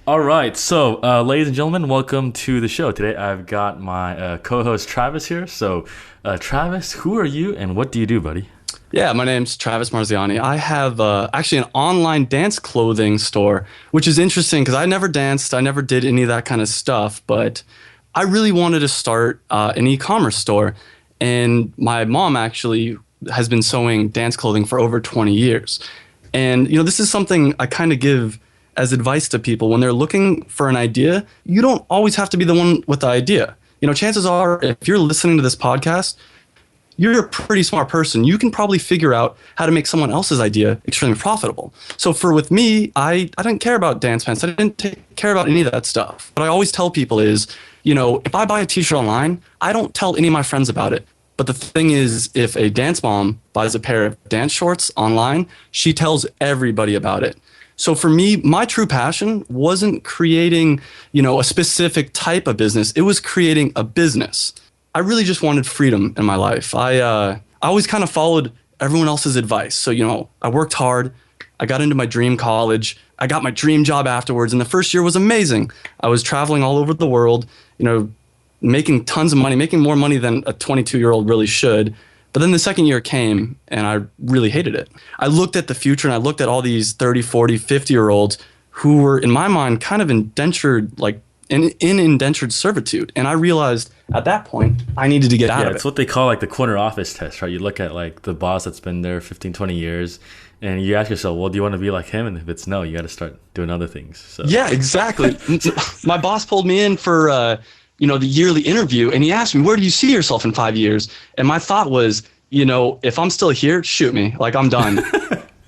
All right, so ladies and gentlemen, welcome to the show. Today I've got my co-host Travis here. So, Travis, who are you and what do you do, buddy? Yeah, my name's Travis Marziani. I have actually an online dance clothing store, which is interesting because I never danced. I never did any of that kind of stuff, but I really wanted to start an e-commerce store. And my mom actually has been sewing dance clothing for over 20 years. And, this is something I kind of give as advice to people when they're looking for an idea. You don't always have to be the one with the idea. Chances are, if you're listening to this podcast, you're a pretty smart person. You can probably figure out how to make someone else's idea extremely profitable. So with me, I didn't care about dance pants. I didn't care about any of that stuff. What I always tell people is, if I buy a t-shirt online, I don't tell any of my friends about it. But the thing is, if a dance mom buys a pair of dance shorts online, she tells everybody about it. So for me, my true passion wasn't creating, a specific type of business. It was creating a business. I really just wanted freedom in my life. I always kind of followed everyone else's advice. So, I worked hard. I got into my dream college. I got my dream job afterwards. And the first year was amazing. I was traveling all over the world, making tons of money, making more money than a 22-year-old really should. But then the second year came and I really hated it. I looked at the future and I looked at all these 30, 40, 50-year-olds who were, in my mind, kind of indentured, like in indentured servitude. And I realized at that point, I needed to get out Yeah, of it's it. what they call like the corner office test, right? You look at like the boss that's been there 15, 20 years and you ask yourself, well, do you want to be like him? And if it's no, you got to start doing other things. So Yeah, exactly. My boss pulled me in for, the yearly interview and he asked me, where do you see yourself in 5 years? And my thought was, if I'm still here, shoot me. Like, I'm done.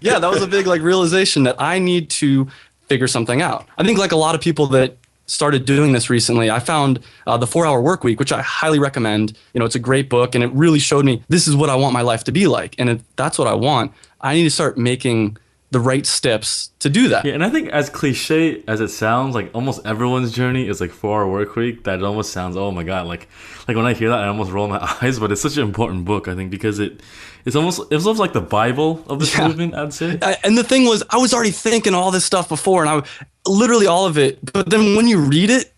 Yeah, that was a big realization that I need to figure something out. I think like a lot of people that started doing this recently, I found the 4 Hour Work Week, which I highly recommend. It's a great book and it really showed me this is what I want my life to be like. And if that's what I want, I need to start making the right steps to do that. yeah, and I think as cliche as it sounds, like almost everyone's journey is like 4 hour work week. That it almost sounds, oh my god, like when I hear that, I almost roll my eyes. But it's such an important book, I think, because it's almost like the Bible of this movement, I'd say. And the thing was, I was already thinking all this stuff before, and literally all of it. But then when you read it,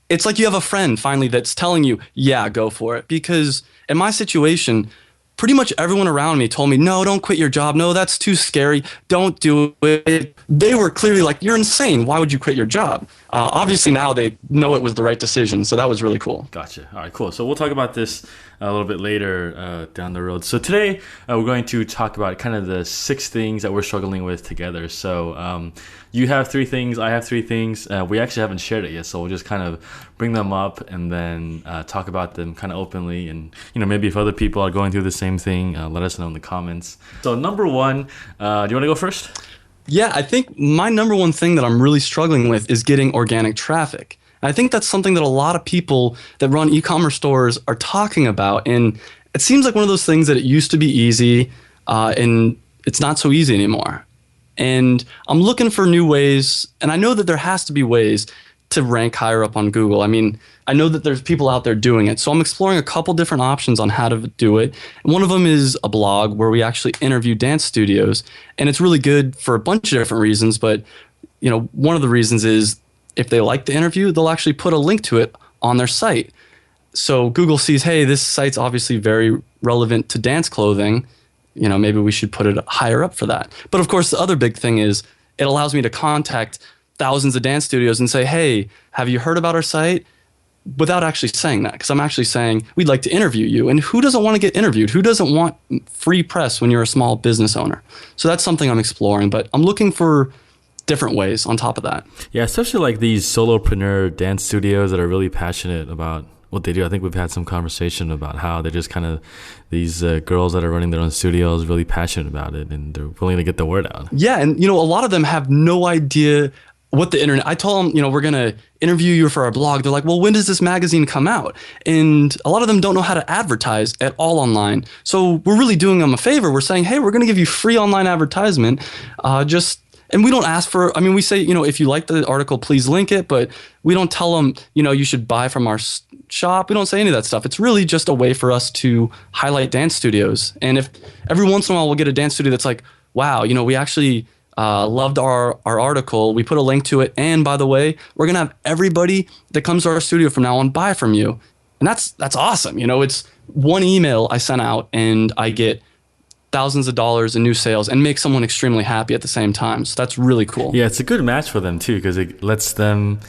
it's like you have a friend finally that's telling you, yeah, go for it. Because in my situation, pretty much everyone around me told me, no, don't quit your job. No, that's too scary. Don't do it. They were clearly like, you're insane. Why would you quit your job? Obviously now they know it was the right decision. So that was really cool. Gotcha. All right, cool. So we'll talk about this a little bit later down the road. So today we're going to talk about kind of the 6 things that we're struggling with together. So you have 3 things, I have 3 things. We actually haven't shared it yet, so we'll just kind of bring them up and then talk about them kind of openly. And maybe if other people are going through the same thing, let us know in the comments. So number 1, do you want to go first? Yeah, I think my number one thing that I'm really struggling with is getting organic traffic. I think that's something that a lot of people that run e-commerce stores are talking about. And it seems like one of those things that it used to be easy and it's not so easy anymore. And I'm looking for new ways. And I know that there has to be ways to rank higher up on Google. I mean, I know that there's people out there doing it. So I'm exploring a couple different options on how to do it. And one of them is a blog where we actually interview dance studios. And it's really good for a bunch of different reasons. But, one of the reasons is if they like the interview, they'll actually put a link to it on their site. So Google sees, hey, this site's obviously very relevant to dance clothing. Maybe we should put it higher up for that. But of course, the other big thing is it allows me to contact thousands of dance studios and say, hey, have you heard about our site? Without actually saying that, because I'm actually saying we'd like to interview you. And who doesn't want to get interviewed? Who doesn't want free press when you're a small business owner? So that's something I'm exploring, but I'm looking for different ways on top of that. Yeah, especially like these solopreneur dance studios that are really passionate about what they do. I think we've had some conversation about how they're just kind of these girls that are running their own studios, really passionate about it, and they're willing to get the word out. Yeah, and a lot of them have no idea what the internet. I told them, we're gonna interview you for our blog. They're like, well, when does this magazine come out? And a lot of them don't know how to advertise at all online. So we're really doing them a favor. We're saying, hey, we're gonna give you free online advertisement. And we don't ask for, we say, if you like the article, please link it, but we don't tell them, you should buy from our shop. We don't say any of that stuff. It's really just a way for us to highlight dance studios. And if every once in a while we'll get a dance studio that's like, wow, we actually loved our article. We put a link to it. And by the way, we're going to have everybody that comes to our studio from now on buy from you. And that's awesome. You know, it's one email I sent out and I get thousands of dollars in new sales and make someone extremely happy at the same time. So that's really cool. Yeah, it's a good match for them too because it lets them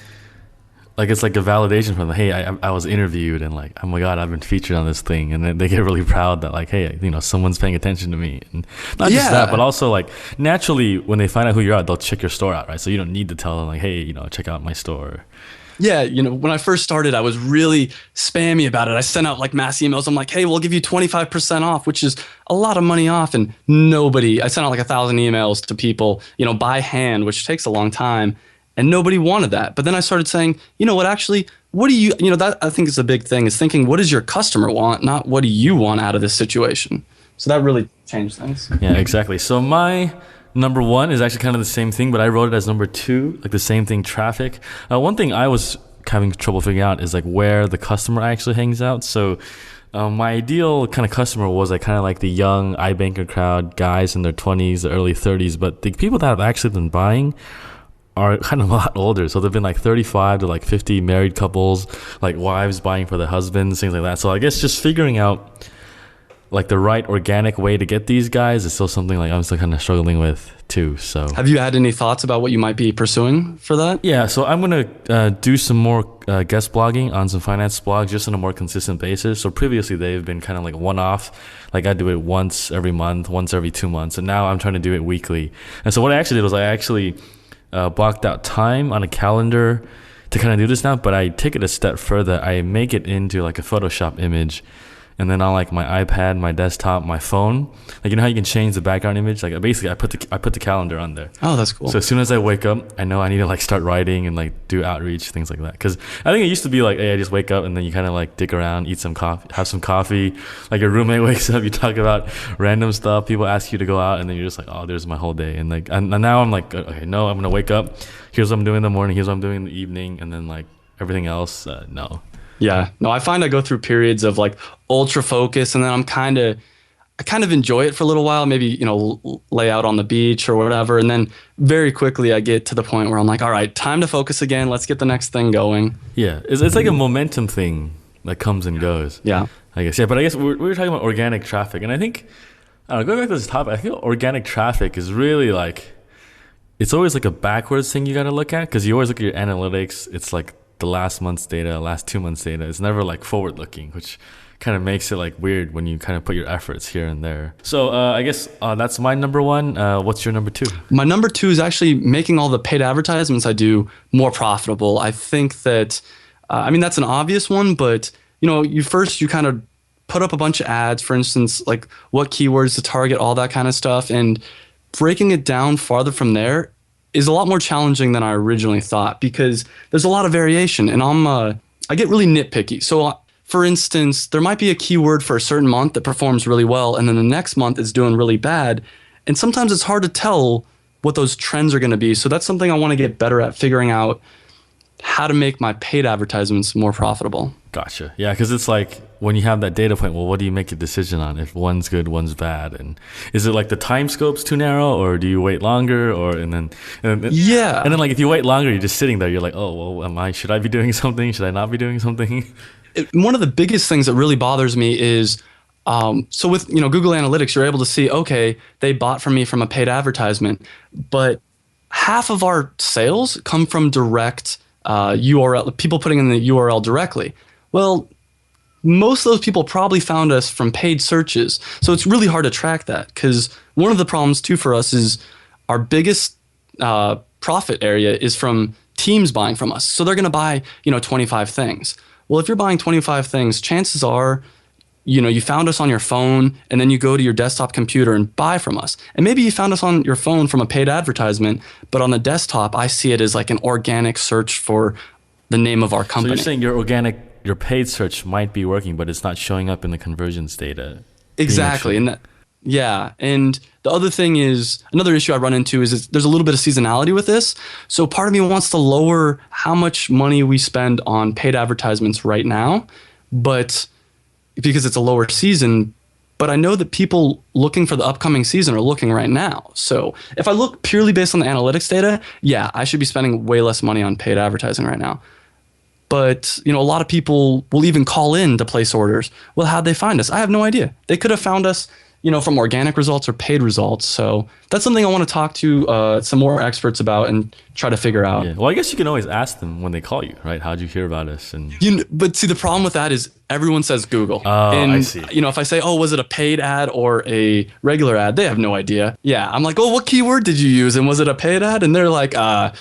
like it's like a validation for them. Hey, I was interviewed and like, oh my God, I've been featured on this thing, and then they get really proud that like, hey, you know, someone's paying attention to me, and not just that, but also like naturally when they find out who you are, they'll check your store out, right? So you don't need to tell them like, hey, you know, check out my store. Yeah, you know, when I first started, I was really spammy about it. I sent out like mass emails. I'm like, hey, we'll give you 25% off, which is a lot of money off. And I sent out like 1,000 emails to people, you know, by hand, which takes a long time. And nobody wanted that. But then I started saying, you know what, actually, what do you know, that I think is a big thing is thinking, what does your customer want? Not what do you want out of this situation? So that really changed things. Yeah, exactly. So my number one is actually kind of the same thing, but I wrote it as number two, like the same thing, traffic. One thing I was having trouble figuring out is like where the customer actually hangs out. So my ideal kind of customer was like kind of like the young iBanker crowd, guys in their 20s, the early 30s. But the people that have actually been buying are kind of a lot older. So they've been like 35 to like 50, married couples, like wives buying for their husbands, things like that. So I guess just figuring out like the right organic way to get these guys is still something like I'm still kind of struggling with too. So have you had any thoughts about what you might be pursuing for that? Yeah, so I'm going to do some more guest blogging on some finance blogs just on a more consistent basis. So previously they've been kind of like one-off, like I do it once every month, once every 2 months, and now I'm trying to do it weekly. And so what I actually did was I actually blocked out time on a calendar to kind of do this now, but I take it a step further. I make it into like a Photoshop image. And then on like my iPad, my desktop, my phone, like you know how you can change the background image. Like basically, I put the calendar on there. Oh, that's cool. So as soon as I wake up, I know I need to like start writing and like do outreach, things like that. Because I think it used to be like, hey, I just wake up and then you kind of like dick around, eat some coffee, have some coffee. Like your roommate wakes up, you talk about random stuff. People ask you to go out, and then you're just like, oh, there's my whole day. And like, and now I'm like, okay, no, I'm gonna wake up. Here's what I'm doing in the morning. Here's what I'm doing in the evening, and then like everything else, no. Yeah, no, I find I go through periods of like ultra focus, and then I kind of enjoy it for a little while, maybe, you know, lay out on the beach or whatever. And then very quickly I get to the point where I'm like, all right, time to focus again. Let's get the next thing going. Yeah, it's like a momentum thing that comes and goes. Yeah. I guess. Yeah, but I guess we were talking about organic traffic. And I think, I don't know, going back to this topic, I feel organic traffic is really like, it's always like a backwards thing you got to look at because you always look at your analytics. It's like the last month's data, last 2 months data. It's never like forward looking, which kind of makes it like weird when you kind of put your efforts here and there. So I guess that's my number one. What's your number two? My number two is actually making all the paid advertisements I do more profitable. I think that, I mean, that's an obvious one, but you know, you kind of put up a bunch of ads, for instance, like what keywords to target, all that kind of stuff. And breaking it down farther from there is a lot more challenging than I originally thought because there's a lot of variation, and I get really nitpicky. So for instance, there might be a keyword for a certain month that performs really well, and then the next month is doing really bad. And sometimes it's hard to tell what those trends are going to be. So that's something I want to get better at, figuring out how to make my paid advertisements more profitable. Gotcha. Yeah, because it's like when you have that data point, well, what do you make a decision on if one's good, one's bad? And is it like the time scope's too narrow, or do you wait longer? And then like if you wait longer, you're just sitting there. You're like, oh, well, should I be doing something? Should I not be doing something? One of the biggest things that really bothers me is, so with Google Analytics, you're able to see, okay, they bought from me from a paid advertisement, but half of our sales come from direct URL, people putting in the URL directly. Well, most of those people probably found us from paid searches. So it's really hard to track that, because one of the problems too for us is our biggest profit area is from teams buying from us. So they're going to buy, 25 things. Well, if you're buying 25 things, chances are, you found us on your phone and then you go to your desktop computer and buy from us. And maybe you found us on your phone from a paid advertisement, but on the desktop, I see it as like an organic search for the name of our company. So you're saying your paid search might be working, but it's not showing up in the conversions data. Exactly. And and the other thing is, another issue I run into is there's a little bit of seasonality with this. So part of me wants to lower how much money we spend on paid advertisements right now, but because it's a lower season, but I know that people looking for the upcoming season are looking right now. So if I look purely based on the analytics data, yeah, I should be spending way less money on paid advertising right now. But, a lot of people will even call in to place orders. Well, how'd they find us? I have no idea. They could have found us, from organic results or paid results. So that's something I want to talk to some more experts about and try to figure out. Yeah. Well, I guess you can always ask them when they call you, right? How'd you hear about us? And But see, the problem with that is everyone says Google. Oh, and, I see. If I say, oh, was it a paid ad or a regular ad? They have no idea. Yeah. I'm like, oh, what keyword did you use? And was it a paid ad? And they're like,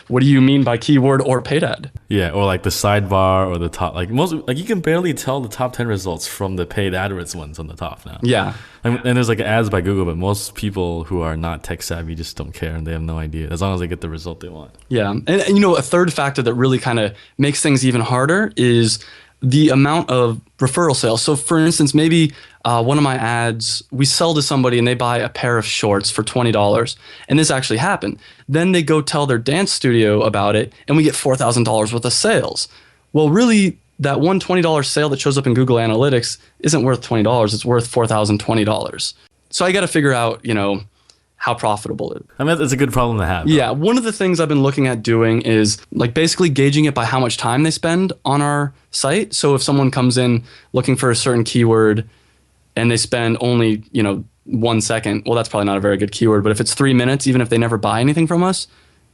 what do you mean by keyword or paid ad? Yeah, or like the sidebar or the top, you can barely tell the top 10 results from the paid AdWords ones on the top now. Yeah. And there's like ads by Google, but most people who are not tech savvy just don't care and they have no idea as long as they get the result they want. Yeah. And a third factor that really kind of makes things even harder is the amount of referral sales. So for instance, maybe one of my ads, we sell to somebody and they buy a pair of shorts for $20. And this actually happened. Then they go tell their dance studio about it and we get $4,000 worth of sales. Well, really, that one $20 sale that shows up in Google Analytics isn't worth $20. It's worth $4,020. So I got to figure out, how profitable it is. I mean, it's a good problem to have. Though. Yeah. One of the things I've been looking at doing is like basically gauging it by how much time they spend on our site. So if someone comes in looking for a certain keyword and they spend only, 1 second, well, that's probably not a very good keyword. But if it's 3 minutes, even if they never buy anything from us,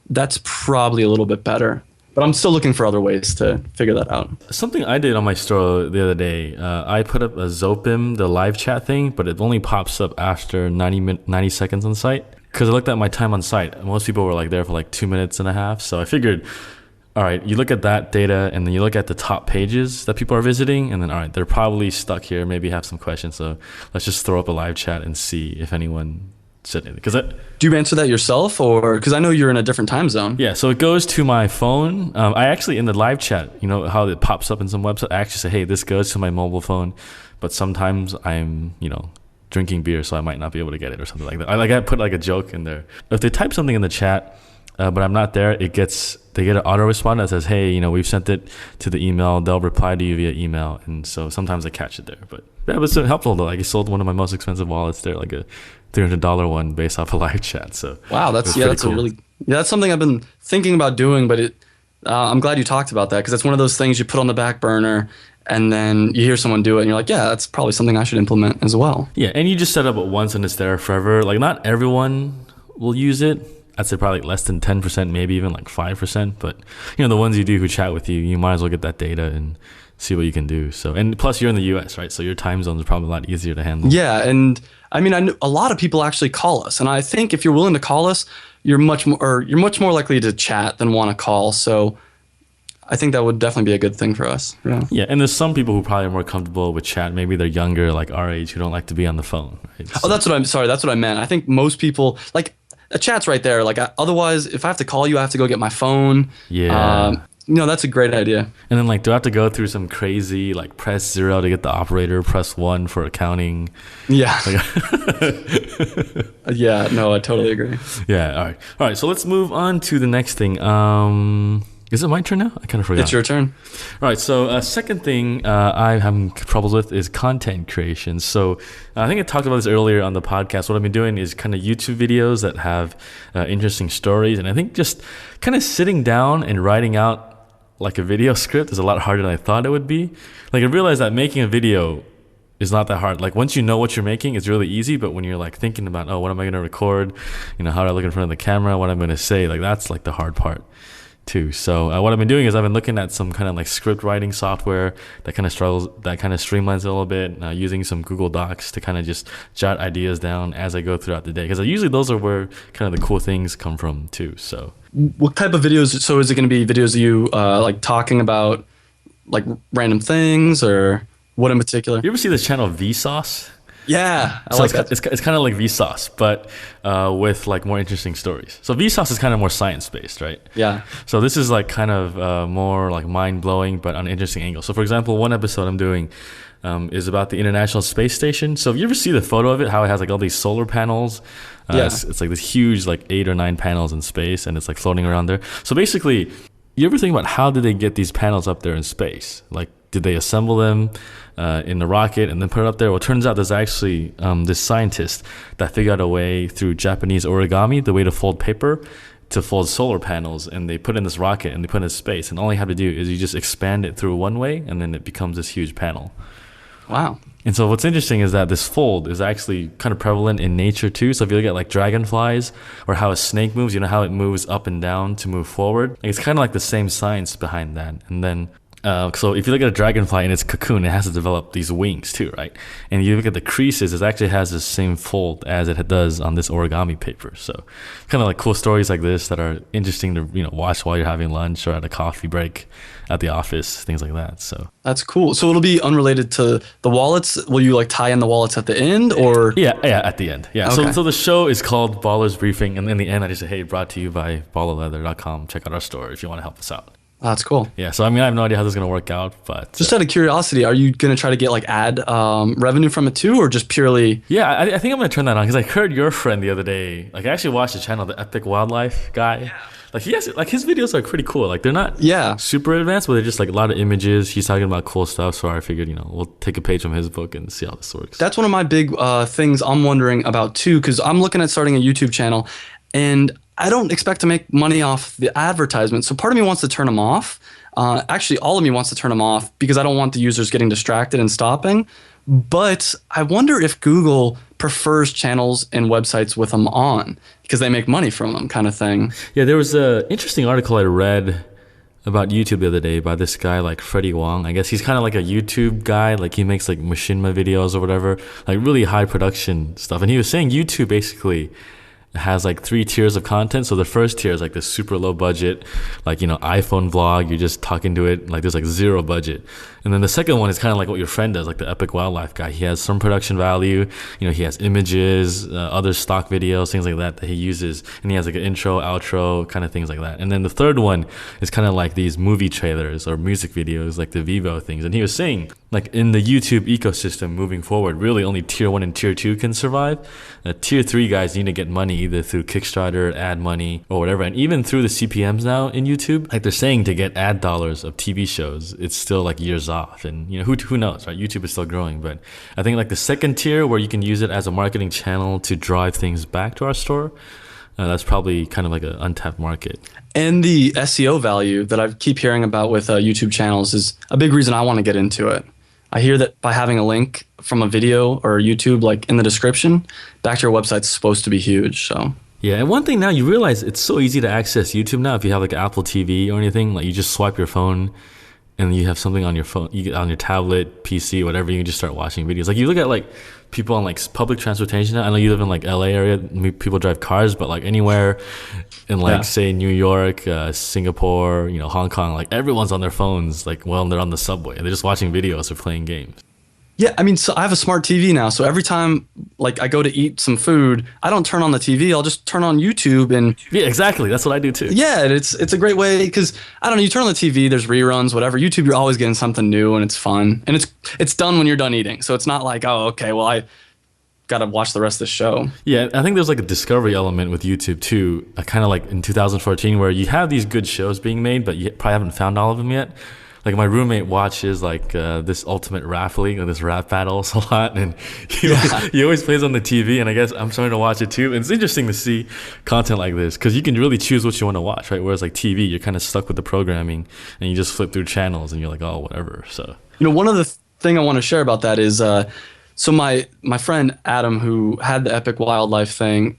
that's probably a little bit better. But I'm still looking for other ways to figure that out. Something I did on my store the other day, I put up a Zopim, the live chat thing, but it only pops up after 90 seconds on site. Because I looked at my time on site. Most people were like there for like 2 minutes and a half. So I figured, all right, you look at that data and then you look at the top pages that people are visiting. And then, all right, they're probably stuck here, maybe have some questions. So let's just throw up a live chat and see if anyone said anything. Do you answer that yourself, or because I know you're in a different time zone? Yeah, so it goes to my phone. I actually, in the live chat, how it pops up in some website, I actually say, hey, this goes to my mobile phone, but sometimes I'm, drinking beer, so I might not be able to get it or something like that. I put like a joke in there. If they type something in the chat, but I'm not there, they get an auto respond that says, hey, we've sent it to the email. They'll reply to you via email, and so sometimes I catch it there. But that was helpful though. Like I sold one of my most expensive wallets there, like a $300 one based off a live chat. So wow, that's cool. That's something I've been thinking about doing, but I'm glad you talked about that because it's one of those things you put on the back burner and then you hear someone do it and you're like, yeah, that's probably something I should implement as well. Yeah, and you just set up it once and it's there forever. Like not everyone will use it. I'd say probably less than 10%, maybe even like 5%. But the ones you do who chat with you, you might as well get that data and see what you can do. So, and plus you're in the US, right? So your time zone is probably a lot easier to handle. Yeah, and I mean, I know a lot of people actually call us, and I think if you're willing to call us, you're much more likely to chat than want to call. So I think that would definitely be a good thing for us. Yeah, and there's some people who probably are more comfortable with chat. Maybe they're younger, like our age, who don't like to be on the phone. Right? So, that's what I meant. I think most people like a chat's right there. Like otherwise, if I have to call you, I have to go get my phone. Yeah. That's a great idea. And then do I have to go through some crazy press 0 to get the operator, press 1 for accounting? Yeah. Yeah, no, I totally agree. Yeah, all right. So let's move on to the next thing. Is it my turn now? I kind of forgot. It's your turn. All right. So second thing I'm having troubles with is content creation. So I think I talked about this earlier on the podcast. What I've been doing is kind of YouTube videos that have interesting stories. And I think just kind of sitting down and writing out like a video script is a lot harder than I thought it would be. I realized that making a video is not that hard. Once you know what you're making, it's really easy. But when you're thinking about, what am I going to record? How do I look in front of the camera? What I'm going to say? That's the hard part too. So what I've been doing is I've been looking at some kind of script writing software that kind of streamlines it a little bit, using some Google Docs to kind of just jot ideas down as I go throughout the day. Because usually those are where kind of the cool things come from too. So what type of videos? So is it going to be videos of you talking about random things, or what in particular? You ever see this channel Vsauce? Yeah, It's kind of like Vsauce, but with more interesting stories. So Vsauce is kind of more science based, right? Yeah. So this is kind of more mind blowing, but on an interesting angle. So for example, one episode I'm doing is about the International Space Station. So if you ever see the photo of it, how it has all these solar panels, it's this huge 8 or 9 panels in space, and it's floating around there. So basically, you ever think about how did they get these panels up there in space? did they assemble them in the rocket and then put it up there? Well, it turns out there's actually this scientist that figured out a way through Japanese origami, the way to fold paper, to fold solar panels, and they put in this rocket and they put it in space, and all you have to do is you just expand it through one way and then it becomes this huge panel. Wow. And so what's interesting is that this fold is actually kind of prevalent in nature too. So if you look at like dragonflies or how a snake moves, you know how it moves up and down to move forward? Like, it's kind of like the same science behind that. And then so if you look at a dragonfly in its cocoon, it has to develop these wings too, right? And you look at the creases, it actually has the same fold as it does on this origami paper. So kind of like cool stories like this that are interesting to, you know, watch while you're having lunch or at a coffee break at the office, things like that. So That's cool. So it'll be unrelated to the wallets. Will you like tie in the wallets at the end, or? yeah, at the end. Yeah. Okay. So the show is called Ballers Briefing, and in the end I just say, hey, brought to you by ballerleather.com. Check out our store if you want to help us out. That's cool. Yeah, so I mean, I have no idea how this is going to work out, but Just out of curiosity, are you going to try to get like ad revenue from it too, or just purely? yeah, I think I'm going to turn that on because I heard your friend the other day. Like, I actually watched the channel, the Epic Wildlife guy. Yeah. Like, he has, like, his videos are pretty cool. Like, they're not super advanced, but they're just like a lot of images. He's talking about cool stuff, so I figured, you know, we'll take a page from his book and see how this works. That's one of my big things I'm wondering about too, because I'm looking at starting a YouTube channel, and I don't expect to make money off the advertisements. So part of me wants to turn them off. Actually, all of me wants to turn them off because I don't want the users getting distracted and stopping. But I wonder if Google prefers channels and websites with them on because they make money from them, kind of thing. Yeah, there was an interesting article I read about YouTube the other day by this guy like Freddie Wong. I guess he's kind of like a YouTube guy. Like, he makes like machinima videos or whatever, like really high production stuff. And he was saying YouTube basically has like 3 tiers of content. So the first tier is like this super low budget, like, you know, iPhone vlog. You're just talking to it. Like, there's like zero budget. And then the second one is kind of like what your friend does, like the Epic Wildlife guy. He has some production value. You know, he has images, other stock videos, things like that he uses. And he has like an intro, outro, kind of things like that. And then the third one is kind of like these movie trailers or music videos, like the Vivo things. And he was saying, like, in the YouTube ecosystem moving forward, really only tier 1 and tier 2 can survive. Tier 3 guys need to get money either through Kickstarter, ad money, or whatever. And even through the CPMs now in YouTube, like, they're saying to get ad dollars of TV shows, it's still like years off. And, you know, who knows, right? YouTube is still growing. But I think like the second tier, where you can use it as a marketing channel to drive things back to our store, that's probably kind of like an untapped market. And the SEO value that I keep hearing about with YouTube channels is a big reason I want to get into it. I hear that by having a link from a video or YouTube, like in the description, back to your website's supposed to be huge. So yeah, and one thing now, you realize it's so easy to access YouTube now. If you have like Apple TV or anything, like, you just swipe your phone and you have something on your phone, you get on your tablet, PC, whatever, you can just start watching videos. Like, you look at like people on like public transportation now. I know you live in like LA area, people drive cars, but like anywhere in like say New York, Singapore, you know, Hong Kong, like everyone's on their phones, like, well, they're on the subway, they're just watching videos or playing games. yeah, I mean, so I have a smart TV now. So every time like I go to eat some food, I don't turn on the TV. I'll just turn on YouTube. And yeah, exactly. That's what I do too. yeah, it's a great way because I don't know. You turn on the TV, there's reruns, whatever. YouTube, you're always getting something new, and it's fun. And it's done when you're done eating. So it's not like, oh, okay, well, I got to watch the rest of the show. Yeah, I think there's like a discovery element with YouTube too. Kind of like in 2014, where you have these good shows being made, but you probably haven't found all of them yet. Like, my roommate watches like this Ultimate Rap League, or this rap battles a lot, and he always plays on the TV, and I guess I'm starting to watch it too. And it's interesting to see content like this because you can really choose what you want to watch, right? Whereas like TV, you're kind of stuck with the programming, and you just flip through channels, and you're like, oh, whatever. So, you know, one of the thing I want to share about that is so my friend Adam, who had the Epic Wildlife thing,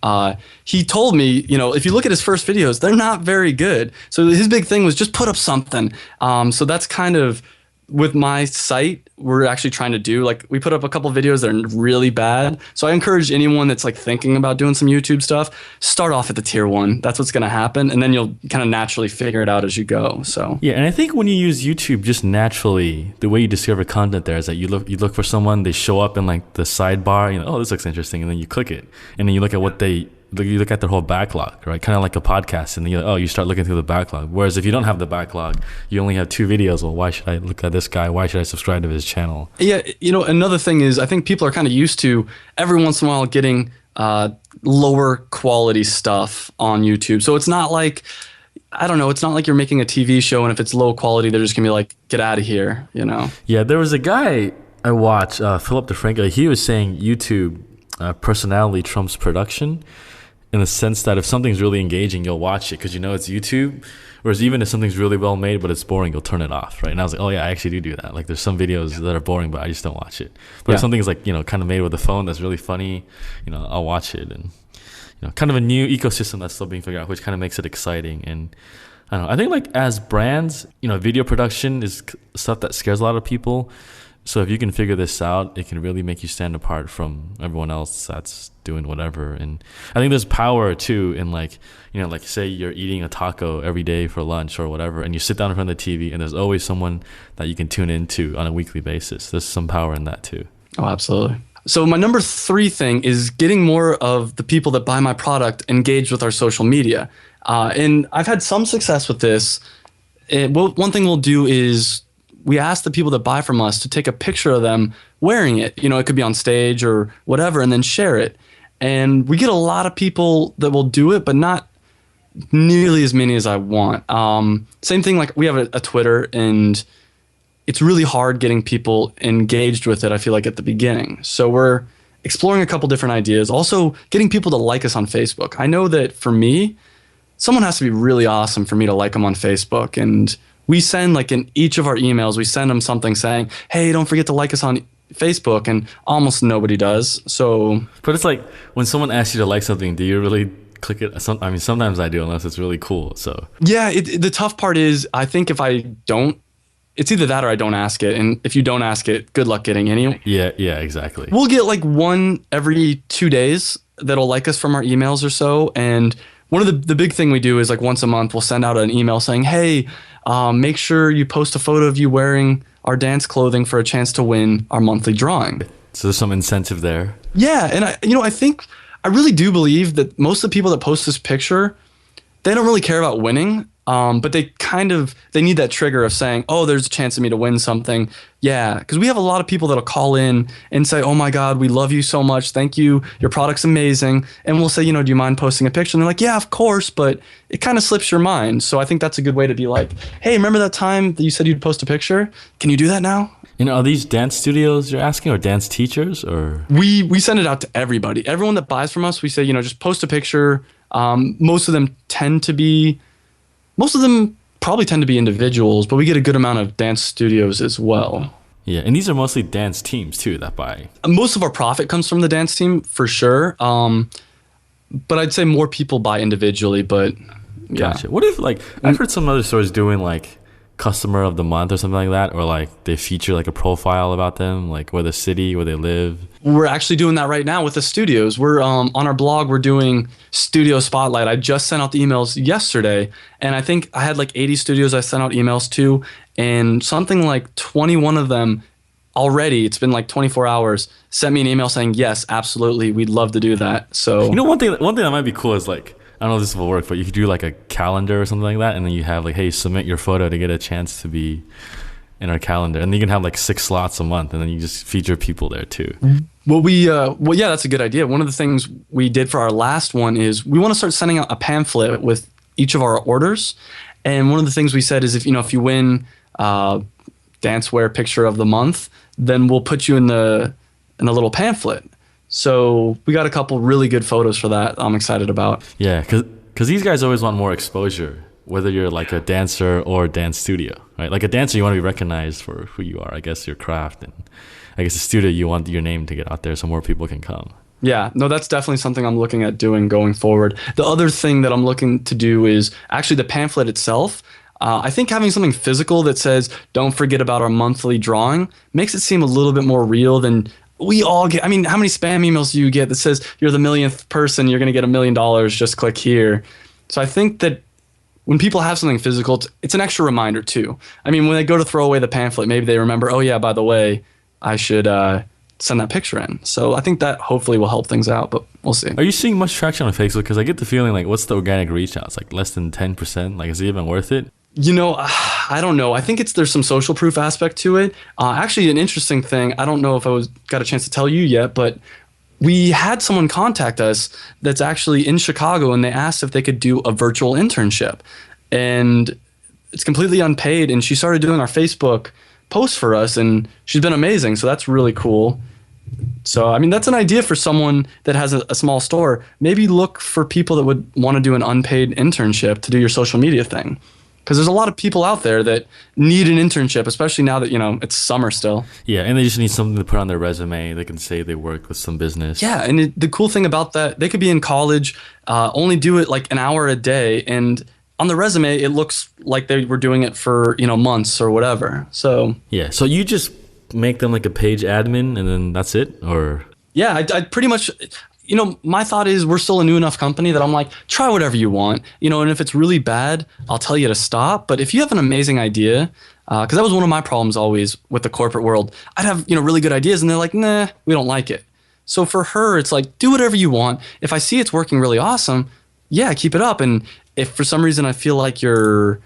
he told me, you know, if you look at his first videos, they're not very good. So his big thing was just put up something. So that's kind of with my site, we're actually trying to do, like, we put up a couple videos that are really bad. So I encourage anyone that's like thinking about doing some YouTube stuff, start off at the tier 1. That's what's going to happen. And then you'll kind of naturally figure it out as you go. So yeah, and I think when you use YouTube, just naturally, the way you discover content there is that you look for someone, they show up in like the sidebar, you know, oh, this looks interesting, and then you click it, and then you look at what you look at their whole backlog, right? Kind of like a podcast, and then you start looking through the backlog. Whereas if you don't have the backlog, you only have 2 videos. Well, why should I look at this guy? Why should I subscribe to his channel? Yeah, you know, another thing is I think people are kind of used to every once in a while getting lower quality stuff on YouTube. So it's not like, I don't know. It's not like you're making a TV show, and if it's low quality, they're just gonna be like, get out of here, you know? Yeah, there was a guy I watched, Philip DeFranco. He was saying YouTube personality trumps production, in the sense that if something's really engaging, you'll watch it because you know it's YouTube. Whereas even if something's really well made but it's boring, you'll turn it off, right? And I was like, oh yeah, I actually do that. Like there's some videos that are boring, but I just don't watch it. But if something's like, kind of made with a phone that's really funny, I'll watch it. And kind of a new ecosystem that's still being figured out, which kind of makes it exciting. And I don't know. I think like as brands, video production is stuff that scares a lot of people. So if you can figure this out, it can really make you stand apart from everyone else that's doing whatever. And I think there's power too in like, like say you're eating a taco every day for lunch or whatever, and you sit down in front of the TV and there's always someone that you can tune into on a weekly basis. There's some power in that too. Oh, absolutely. So my number 3 thing is getting more of the people that buy my product engaged with our social media. And I've had some success with this. One thing we'll do is we ask the people that buy from us to take a picture of them wearing it. It could be on stage or whatever, and then share it. And we get a lot of people that will do it, but not nearly as many as I want. Same thing, like we have a Twitter, and it's really hard getting people engaged with it, I feel like, at the beginning. So we're exploring a couple different ideas. Also, getting people to like us on Facebook. I know that for me, someone has to be really awesome for me to like them on Facebook. And we send, like in each of our emails, we send them something saying, hey, don't forget to like us on Facebook, and almost nobody does. So, but it's like when someone asks you to like something, do you really click it? Sometimes I do, unless it's really cool. So yeah, the tough part is I think if I don't, it's either that or I don't ask it. And if you don't ask it, good luck getting any. Yeah, exactly. We'll get like one every 2 days that'll like us from our emails or so. And one of the big thing we do is like once a month, we'll send out an email saying, hey, make sure you post a photo of you wearing our dance clothing for a chance to win our monthly drawing. So there's some incentive there. Yeah. And I really do believe that most of the people that post this picture, they don't really care about winning. But they need that trigger of saying, oh, there's a chance of me to win something. Yeah, because we have a lot of people that'll call in and say, oh my God, we love you so much. Thank you. Your product's amazing. And we'll say, do you mind posting a picture? And they're like, yeah, of course. But it kind of slips your mind. So I think that's a good way to be like, hey, remember that time that you said you'd post a picture? Can you do that now? Are these dance studios you're asking, or dance teachers, or? We send it out to everybody. Everyone that buys from us, we say, just post a picture. Most of them probably tend to be individuals, but we get a good amount of dance studios as well. Yeah, and these are mostly dance teams too that buy. Most of our profit comes from the dance team for sure. But I'd say more people buy individually, but yeah. Gotcha. What if I've heard some other stores doing like customer of the month or something like that, or like they feature like a profile about them, like where the city, where they live. We're actually doing that right now with the studios. We're on our blog, we're doing studio spotlight. I just sent out the emails yesterday, and I think I had like 80 studios I sent out emails to, and something like 21 of them already, it's been like 24 hours, sent me an email saying, yes, absolutely, we'd love to do that. So one thing that might be cool is like, I don't know if this will work, but you could do like a calendar or something like that, and then you have like, hey, submit your photo to get a chance to be in our calendar, and you can have like 6 slots a month, and then you just feature people there too. Well, yeah, that's a good idea. One of the things we did for our last one is we want to start sending out a pamphlet with each of our orders, and one of the things we said is if you win dance wear picture of the month, then we'll put you in the little pamphlet. So we got a couple really good photos for that I'm excited about. Yeah, because these guys always want more exposure, whether you're like a dancer or dance studio, right? Like a dancer, you want to be recognized for who you are, I guess, your craft. And I guess a studio, you want your name to get out there so more people can come. Yeah, no, that's definitely something I'm looking at doing going forward. The other thing that I'm looking to do is actually the pamphlet itself. I think having something physical that says, don't forget about our monthly drawing makes it seem a little bit more real than we all get. I mean, how many spam emails do you get that says you're the millionth person, you're going to get $1 million, just click here. So I think that when people have something physical, it's an extra reminder too. I mean, when they go to throw away the pamphlet, maybe they remember, oh yeah, by the way, I should send that picture in. So I think that hopefully will help things out, but we'll see. Are you seeing much traction on Facebook? Because I get the feeling like, what's the organic reach out? It's like less than 10%. Like, is it even worth it? I don't know. I think there's some social proof aspect to it. Actually, an interesting thing, I don't know if got a chance to tell you yet, but we had someone contact us that's actually in Chicago, and they asked if they could do a virtual internship. and it's completely unpaid. And she started doing our Facebook posts for us, and she's been amazing. So that's really cool. So, I mean, that's an idea for someone that has a small store. Maybe look for people that would want to do an unpaid internship to do your social media thing. Because there's a lot of people out there that need an internship, especially now that, it's summer still. Yeah, and they just need something to put on their resume. They can say they worked with some business. Yeah, and the cool thing about that, they could be in college, only do it like an hour a day, and on the resume, it looks like they were doing it for, months or whatever. So Yeah, so you just make them like a page admin and then that's it? Or yeah, I pretty much, my thought is we're still a new enough company that I'm like, try whatever you want, and if it's really bad, I'll tell you to stop. But if you have an amazing idea, because that was one of my problems always with the corporate world, I'd have, really good ideas and they're like, nah, we don't like it. So for her, it's like, do whatever you want. If I see it's working really awesome, yeah, keep it up. And if for some reason I feel like you're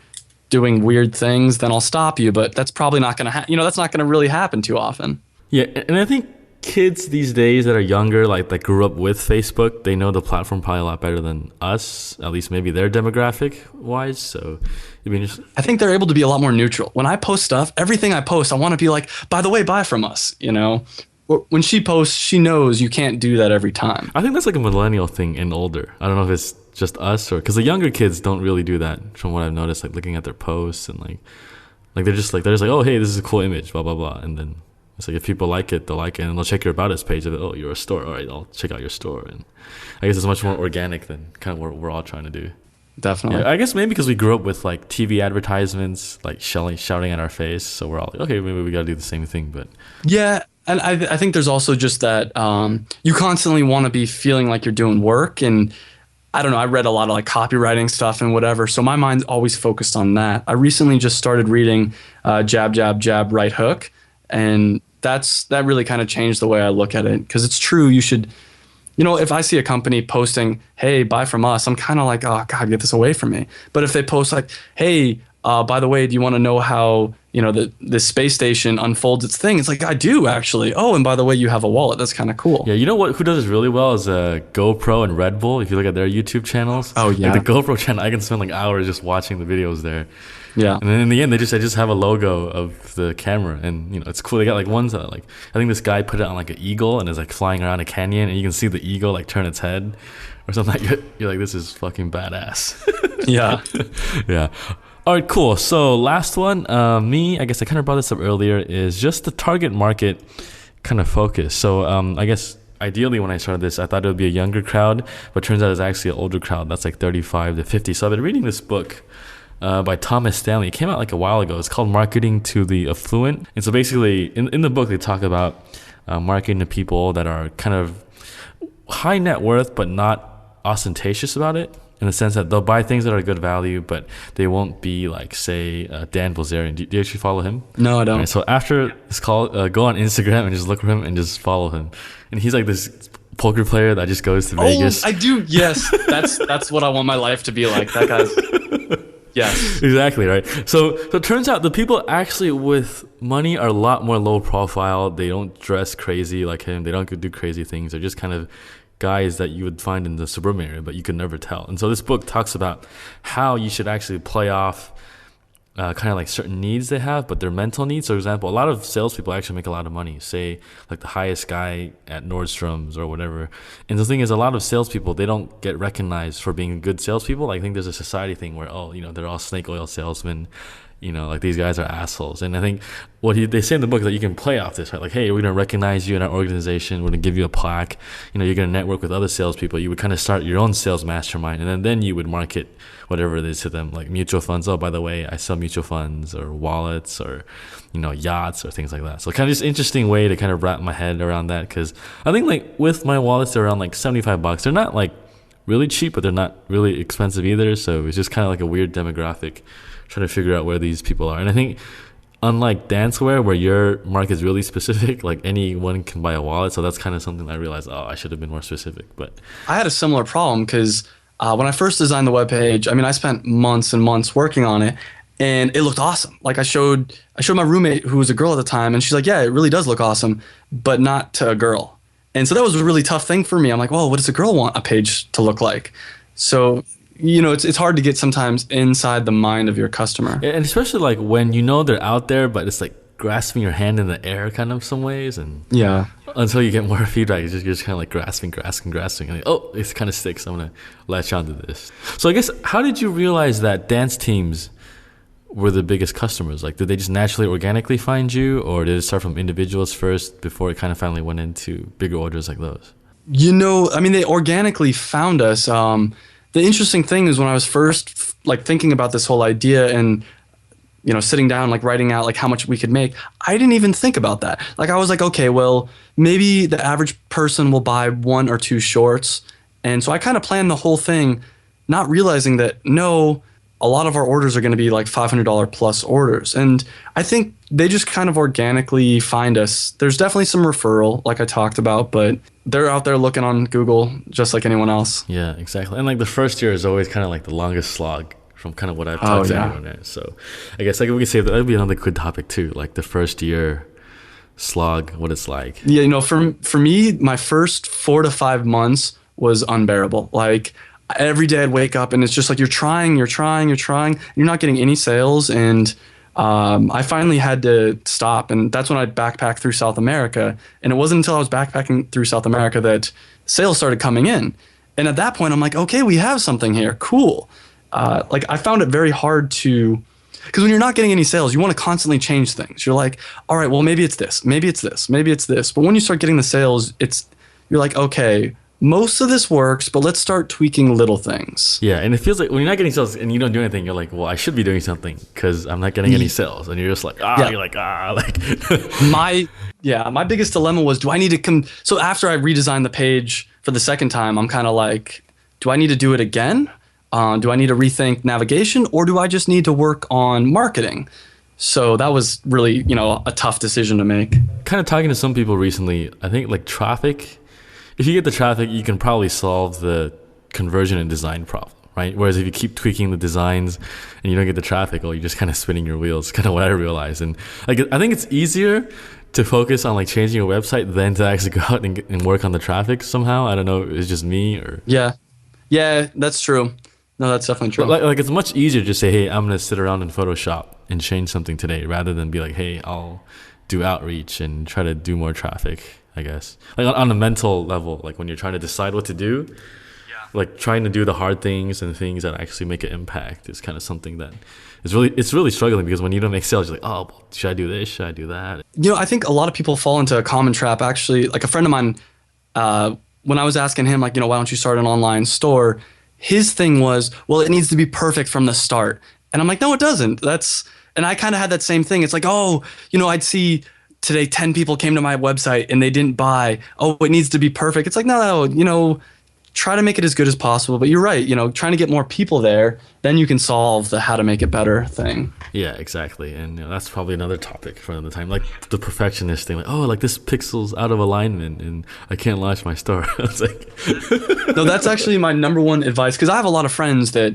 doing weird things, then I'll stop you. But that's probably not going to, that's not going to really happen too often. yeah, and I think kids these days that are younger, like that grew up with Facebook, they know the platform probably a lot better than us, at least maybe their demographic wise. So I mean, just I think they're able to be a lot more neutral. When I post stuff, everything I post, I want to be like, by the way, buy from us, When she posts, she knows you can't do that every time. I think that's like a millennial thing and older. I don't know if it's just us or because the younger kids don't really do that from what I've noticed, like looking at their posts and like they're just like, oh, hey, this is a cool image, blah, blah, blah. And then it's like if people like it, they'll like it and they'll check your about us page. Oh, you're a store. All right, I'll check out your store. And I guess it's much more organic than kind of what we're all trying to do. Definitely. Yeah, I guess maybe because we grew up with like TV advertisements, like shouting at our face. So we're all like, okay, maybe we got to do the same thing. But Yeah, and I think there's also just that you constantly want to be feeling like you're doing work. And I don't know, I read a lot of like copywriting stuff and whatever. So my mind's always focused on that. I recently just started reading Jab, Jab, Jab, Right Hook. And that really kind of changed the way I look at it. Because it's true, you should, if I see a company posting, hey, buy from us, I'm kind of like, oh, God, get this away from me. But if they post like, hey, by the way, do you want to know how, the space station unfolds its thing? It's like, I do, actually. Oh, and by the way, you have a wallet. That's kind of cool. yeah, you know what? Who does this really well is GoPro and Red Bull. If you look at their YouTube channels, Oh, yeah. like the GoPro channel, I can spend like hours just watching the videos there. Yeah. And then in the end, they just have a logo of the camera, and it's cool. They got like ones that like I think this guy put it on like an eagle and is like flying around a canyon, and you can see the eagle like turn its head or something like that. You're like, this is fucking badass. Yeah. Yeah. All right, cool. So last one, I guess I kind of brought this up earlier, is just the target market kind of focus. So I guess ideally when I started this, I thought it would be a younger crowd, but turns out it's actually an older crowd. That's like 35 to 50. So I've been reading this book by Thomas Stanley. It came out like a while ago. It's called Marketing to the Affluent. And so basically in the book, they talk about marketing to people that are kind of high net worth, but not ostentatious about it. In the sense that they'll buy things that are good value, but they won't be like, say, Dan Bilzerian. Do you actually follow him? No, I don't. Right, so after this call, go on Instagram and just look for him and just follow him. And he's like this poker player that just goes to Vegas. Oh, I do. Yes, that's what I want my life to be like. That guy's. Yes. Exactly, right. So it turns out the people actually with money are a lot more low profile. They don't dress crazy like him. They don't do crazy things. They're just kind of guys that you would find in the suburban area, but you could never tell. And so this book talks about how you should actually play off kind of like certain needs they have, but their mental needs. So, for example, a lot of salespeople actually make a lot of money. Say, like the highest guy at Nordstrom's or whatever. And the thing is, a lot of salespeople, they don't get recognized for being good salespeople. Like, I think there's a society thing where, they're all snake oil salesmen. Like these guys are assholes. And I think what they say in the book is that you can play off this, right? Like, hey, we're going to recognize you in our organization. We're going to give you a plaque. You're going to network with other salespeople. You would kind of start your own sales mastermind. And then you would market whatever it is to them, like mutual funds. Oh, by the way, I sell mutual funds or wallets or, yachts or things like that. So kind of just interesting way to kind of wrap my head around that. Because I think like with my wallets, they're around like $75. They're not like really cheap, but they're not really expensive either. So it's just kind of like a weird demographic trying to figure out where these people are. And I think unlike dancewear, where your market is really specific, like anyone can buy a wallet. So that's kind of something that I realized, I should have been more specific. But I had a similar problem because when I first designed the webpage, I spent months and months working on it, and it looked awesome. Like I showed my roommate, who was a girl at the time, and she's like, yeah, it really does look awesome, but not to a girl. And so that was a really tough thing for me. I'm like, well, what does a girl want a page to look like? So it's hard to get sometimes inside the mind of your customer. And especially like when you know they're out there, but it's like grasping your hand in the air kind of some ways, and Yeah. until you get more feedback, you're just kind of like grasping, and like, oh, it kind of sticks. I'm gonna latch onto this. So I guess, how did you realize that dance teams were the biggest customers? Like, did they just naturally, organically find you, or did it start from individuals first before it kind of finally went into bigger orders like those? I mean, they organically found us. The interesting thing is when I was first like thinking about this whole idea and sitting down, like writing out like how much we could make, I didn't even think about that. Like I was like, okay, well, maybe the average person will buy one or two shorts. And so I kind of planned the whole thing, not realizing that no, a lot of our orders are going to be like $500 plus orders. And I think they just kind of organically find us. There's definitely some referral, like I talked about, but they're out there looking on Google just like anyone else. Yeah, exactly. And like the first year is always kind of like the longest slog from kind of what I've talked to anyone there. So I guess like we could say that would be another good topic too, like the first year slog, what it's like. Yeah, for me, my first 4 to 5 months was unbearable. Like every day I'd wake up and it's just like you're trying, you're not getting any sales. And I finally had to stop. And that's when I backpacked through South America. And it wasn't until I was backpacking through South America that sales started coming in. And at that point, I'm like, okay, we have something here. Cool. Like I found it very hard to, because when you're not getting any sales, you want to constantly change things. You're like, all right, well, maybe it's this, maybe it's this, maybe it's this. But when you start getting the sales, you're like, okay, most of this works, but let's start tweaking little things. Yeah, and it feels like when you're not getting sales and you don't do anything, you're like, well, I should be doing something because I'm not getting any sales. And you're just like, Yeah. you're like, like. My biggest dilemma was, do I need to come? So after I redesigned the page for the second time, I'm kind of like, do I need to do it again? Do I need to rethink navigation, or do I just need to work on marketing? So that was really, a tough decision to make. Kind of talking to some people recently, I think like traffic, if you get the traffic, you can probably solve the conversion and design problem, right? Whereas if you keep tweaking the designs and you don't get the traffic, well, you're just kind of spinning your wheels, kind of what I realized. And like, I think it's easier to focus on like changing your website than to actually go out and work on the traffic somehow. I don't know, it's just me or... Yeah, that's true. No, that's definitely true. Like it's much easier to say, hey, I'm going to sit around in Photoshop and change something today, rather than be like, hey, I'll do outreach and try to do more traffic, I guess. Like on a mental level, like when you're trying to decide what to do, like trying to do the hard things and things that actually make an impact is kind of something that it's really struggling, because when you don't make sales, you're like, oh, well, should I do this? Should I do that? I think a lot of people fall into a common trap. Actually, like a friend of mine, when I was asking him, like, why don't you start an online store? His thing was, well, it needs to be perfect from the start. And I'm like, no, it doesn't. And I kind of had that same thing. It's like, oh, I'd see today 10 people came to my website and they didn't buy. Oh, it needs to be perfect. It's like, no, try to make it as good as possible. But you're right, trying to get more people there, then you can solve the how to make it better thing. Yeah, exactly. And that's probably another topic for another time. Like the perfectionist thing, like, oh, like this pixel's out of alignment and I can't launch my store. It's like... No, that's actually my number one advice, because I have a lot of friends that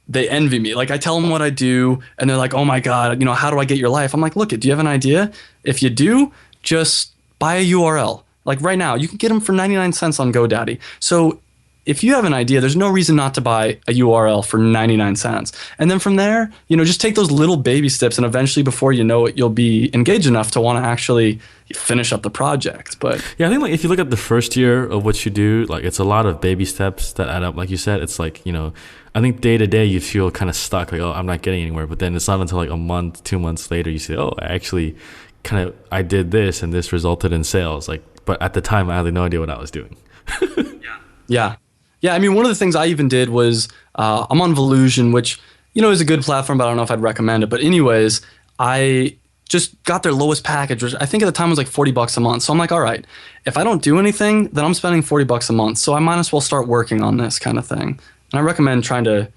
they envy me. Like I tell them what I do and they're like, oh my God, how do I get your life? I'm like, look, do you have an idea? If you do, just buy a URL. Like right now, you can get them for 99 cents on GoDaddy. So if you have an idea, there's no reason not to buy a URL for 99 cents. And then from there, just take those little baby steps, and eventually before you know it, you'll be engaged enough to want to actually finish up the project. But yeah, I think like if you look at the first year of what you do, like it's a lot of baby steps that add up. Like you said, it's like, I think day to day you feel kind of stuck, like, oh, I'm not getting anywhere. But then it's not until like a month, 2 months later, you say, oh, I did this and this resulted in sales. Like, but at the time I had no idea what I was doing. Yeah, I mean, one of the things I even did was I'm on Volusion, which, is a good platform, but I don't know if I'd recommend it. But anyways, I just got their lowest package, which I think at the time was like $40 a month. So I'm like, all right, if I don't do anything, then I'm spending $40 a month. So I might as well start working on this kind of thing. And I recommend trying to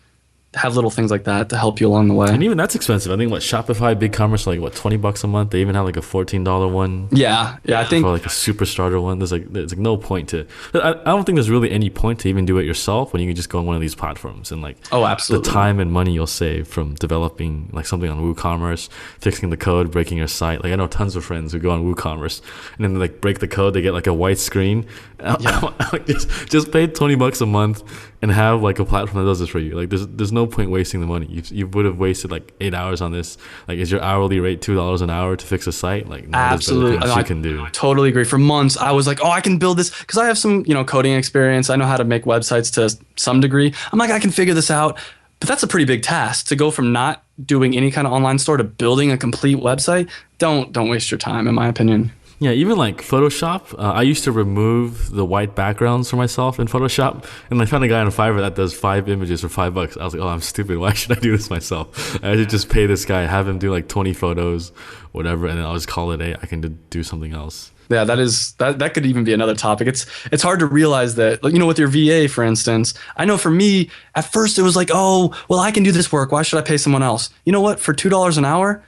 have little things like that to help you along the way. And even that's expensive. I think Shopify, BigCommerce, like $20 a month. They even have like a $14 one. Yeah, I think for like a super starter one. There's like no point to. I don't think there's really any point to even do it yourself when you can just go on one of these platforms and like absolutely. the time and money you'll save from developing like something on WooCommerce, fixing the code, breaking your site. Like I know tons of friends who go on WooCommerce and then they like break the code. They get like a white screen. Just pay $20 a month and have like a platform that does this for you. Like there's no point wasting the money. You would have wasted like 8 hours on this. Like is your hourly rate $2 an hour to fix a site? Like no, absolutely, there's you can do. Totally agree. For months, I was like, oh, I can build this because I have some coding experience. I know how to make websites to some degree. I'm like, I can figure this out. But that's a pretty big task to go from not doing any kind of online store to building a complete website. Don't waste your time, in my opinion. Yeah, even like Photoshop, I used to remove the white backgrounds for myself in Photoshop, and I found a guy on Fiverr that does 5 images for $5. I was like, oh, I'm stupid. Why should I do this myself? I should just pay this guy, have him do like 20 photos, whatever, and then I'll just call it a. I can do something else. Yeah, that could even be another topic. It's hard to realize that, with your VA, for instance. I know for me, at first it was like, oh, well, I can do this work. Why should I pay someone else? You know what? For $2 an hour,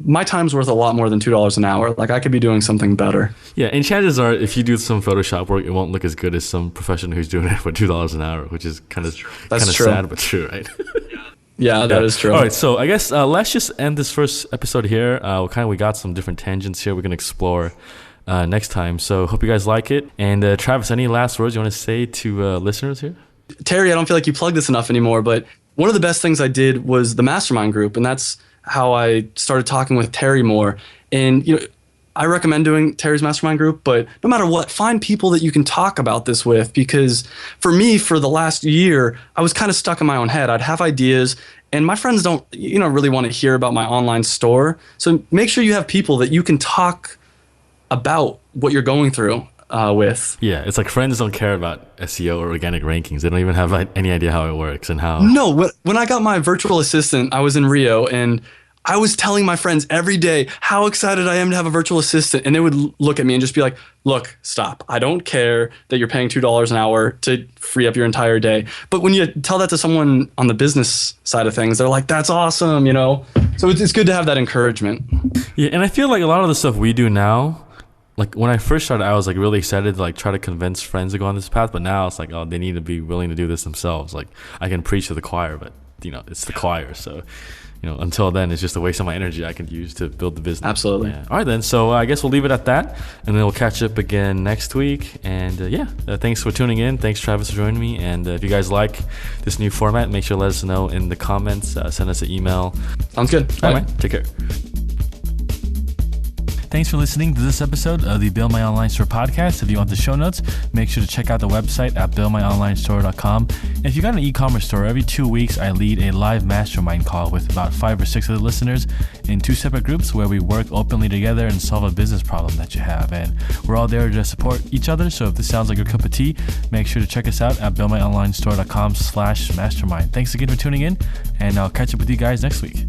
my time's worth a lot more than $2 an hour. Like I could be doing something better. Yeah, and chances are, if you do some Photoshop work, it won't look as good as some professional who's doing it for $2 an hour, which is kind of sad but true, right? Yeah, that is true. All right, so I guess let's just end this first episode here. We got some different tangents here we're gonna explore next time. So hope you guys like it. And Travis, any last words you want to say to listeners here? Terry, I don't feel like you plug this enough anymore, but one of the best things I did was the mastermind group, and that's how I started talking with Terry more. And I recommend doing Terry's mastermind group, but no matter what, find people that you can talk about this with, because for me, for the last year, I was kind of stuck in my own head. I'd have ideas and my friends don't really want to hear about my online store. So make sure you have people that you can talk about what you're going through with. Yeah, it's like friends don't care about SEO or organic rankings. They don't even have any idea how it works and how. No, when I got my virtual assistant, I was in Rio and I was telling my friends every day how excited I am to have a virtual assistant. And they would look at me and just be like, look, stop. I don't care that you're paying $2 an hour to free up your entire day. But when you tell that to someone on the business side of things, they're like, that's awesome, So it's good to have that encouragement. Yeah, and I feel like a lot of the stuff we do now, like when I first started, I was like really excited to like try to convince friends to go on this path. But now it's like, oh, they need to be willing to do this themselves. Like I can preach to the choir, but it's the choir. So, until then, it's just a waste of my energy I can use to build the business. Absolutely. Yeah. All right, then. So I guess we'll leave it at that, and then we'll catch up again next week. And thanks for tuning in. Thanks, Travis, for joining me. And if you guys like this new format, make sure to let us know in the comments. Send us an email. Sounds good. All right, man. Take care. Thanks for listening to this episode of the Build My Online Store podcast. If you want the show notes, make sure to check out the website at buildmyonlinestore.com. And if you got an e-commerce store, every 2 weeks I lead a live mastermind call with about 5 or 6 of the listeners in 2 separate groups where we work openly together and solve a business problem that you have. And we're all there to support each other. So if this sounds like your cup of tea, make sure to check us out at buildmyonlinestore.com/mastermind. Thanks again for tuning in, and I'll catch up with you guys next week.